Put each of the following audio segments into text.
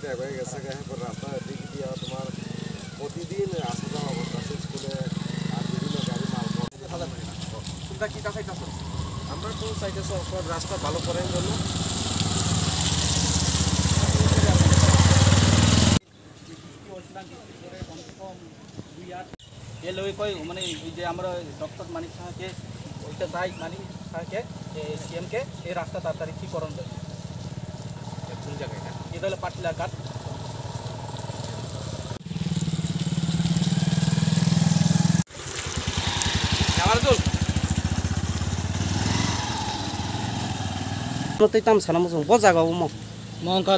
Tag হয়ে গেছে এরপর রাস্তা দিক দিয়ে তোমার প্রতিদিন আসা যাওয়া অবস্থা আছে স্কুলে আর বিভিন্ন গাড়ি মাল তোমরা কি চাইতেছো? আমরা তো চাইতেছি রাস্তা ভালো করার জন্য। মানে এই যে আমরা ডক্টর মানিক সাহাকে ওইটা চাই, মানিক সাহাকে সিএমকে এই রাস্তা তাড়াতাড়ি ঠিক করণ দেয়। কোন জায়গায় এটা হলো পাটলা ঘাট। মংকা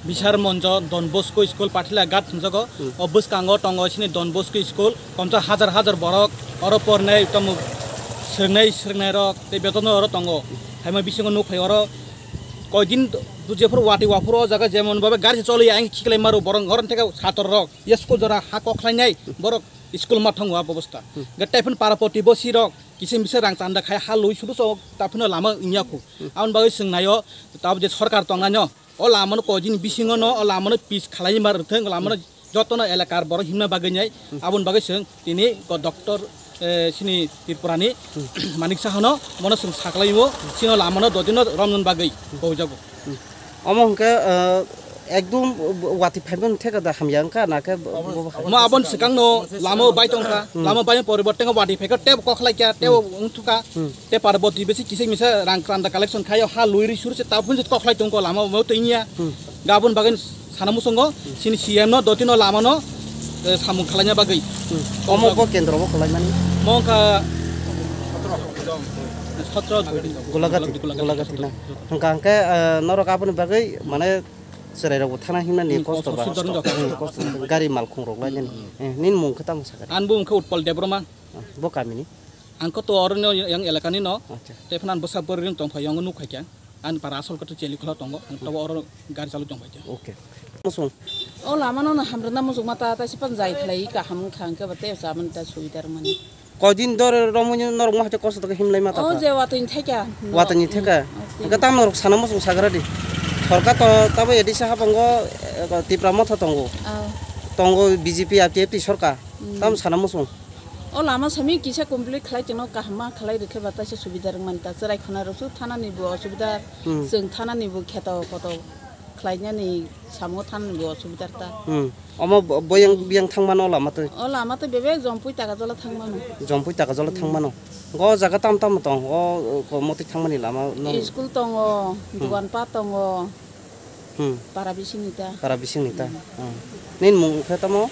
বিশার মঞ্চ ডন বস্কো স্কুল পাঠিলা ঘাট থংজাগ অবস কাঙ্গো টঙ্গ সিনি ডন বস্কো স্কুল কমচা হাজার হাজার বরক অর পরনাই তম सोरनाय रक बेतन और तंग हाइमा बिसिंग नुक फाय और कयदिन दुजेफोर वाटी वाफोर जागा जेमन बाबे गारि चलि आं खिखलाय मारो बरं घरन थेका सातर रक स्कुल जरा हा कखलायनाय बरक स्कुल माथंगवा अवस्था गटायफोन पारापति बसि रक किसिम बिसे रां चान्दा खाय हा लुइ सुरु सो ताफोन लामा इयाखु आउन बागै सोंनायो ताब जे सरकार तंगानो ओ लामन कयदिन बिसिंग न ओ लामन पिस खालाय मारथों लामन जतन एलाकार बर हिमना बागैनाय आबुन बागै सों दिनै डक्टर सिनी त्रिपुरानि मानिक साहनो मन जों साख्लायो सिनो लामानो ददिनो रमन बागै बौजागो अमंके एकदम वाति फाइबन थेका दा हमयांका नाके मा आबन सिकांनो लामो बायतंका लामो बाय परिबर्तन वाति फेक टेब कखलाइका टेब उंथुका ते पार्बती बेसि किसे मिसा रां क्रान्दा कालेक्सन खायो हा लुइरि सुरसे ताफुन जे कखलाइ तंको लामा मो तैनिया गाबन बागै सानामुसंगो सिनि सिएमनो ददिनो लामानो सामु खालायना बागै अमको केन्द्रबो खालायमानि मौका गोलागाति ना हंकांके नरक आपनि बागै माने सेरायरावबो थाना हिमना नि कष्ट गारि माल खंरगलायनि निन मुंखो ताम सागा आनबो मुंखो उत्पल देब्रमा बो गामिनि आंखो तो अरनो yang एलाकानि न तेफनान बसाबरिन तंफायंग नुखायका आन पारा आसल कतो चेलि खला तंग आं तब अर गारि चालु तंफायजा ओके मुसुं ओ लामानो न हाम्रो न मुसुं माता ता सिपन जाय खलाई का हम खांके बते जामन ता सुइदार मनि कयदिन दर रमुनि नरक माहते कष्ट त हिमलाय माता ओ जे वातनि थेका वातनि थेका गताम नरक साना मुसुं सागरादि सरकार तो तब एदि साहाबंग तिप्रामथ तंगो तंगो बीजेपी आरटीएफ सरकार तम साना मुसुं ओ लामा समी किसा कमप्लिट खलाई जनो काहमा खलाई रखे बाता से सुविधार मानता जराय खना रसु थाना निबो असुविधा जों थाना निबो खेता कत खलायनानै सामो थाना निबो असुविधा ता अम बयं बियां थांमानो लामाते ओ लामाते बेबे जम्पुइ ताका जला थांमानो ग जागा ताम ताम तंग ओ मति थांमानि लामा स्कुल तंग दुकान पा तंग पारा बिसिंनिता निन मुं खेतमो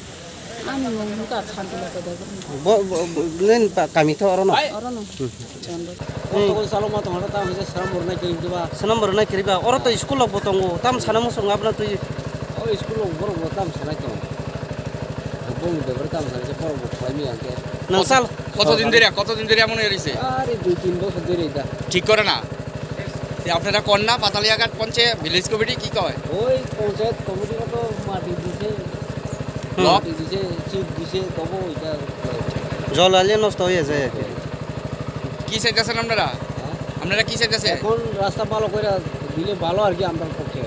आनि मुं का सान्तिला बो निन कामि थ अरनो तो सालो मा तंगरा ता जे सनम बरनाय करिबा अर त स्कुल लग बतंगो ताम साना मुसुं आपना तुइ ओ स्कुल लग बर ताम साना के बंग देबर ताम साना जे पर खाइमी आके नसाल কতদিন ধরে এমন হইছে? আরে 2-3 বছর ধরে এটা ঠিক করে না আপনারা কোন না পাতালিয়াঘাট পঞ্চায়েত ভিলেজ কমিটি কি কয়? ওই পঞ্চায়েত কমিটি কত মাটি দিছে ব্লক দিছে চিপ দিছে কব এটা জল আলে নষ্ট হয়ে যায় কি চাইতেছেন আপনারা কি চাইতেছেন? এখন রাস্তা ভালো করে দিলে ভালো আর কি আমরা পক্ষে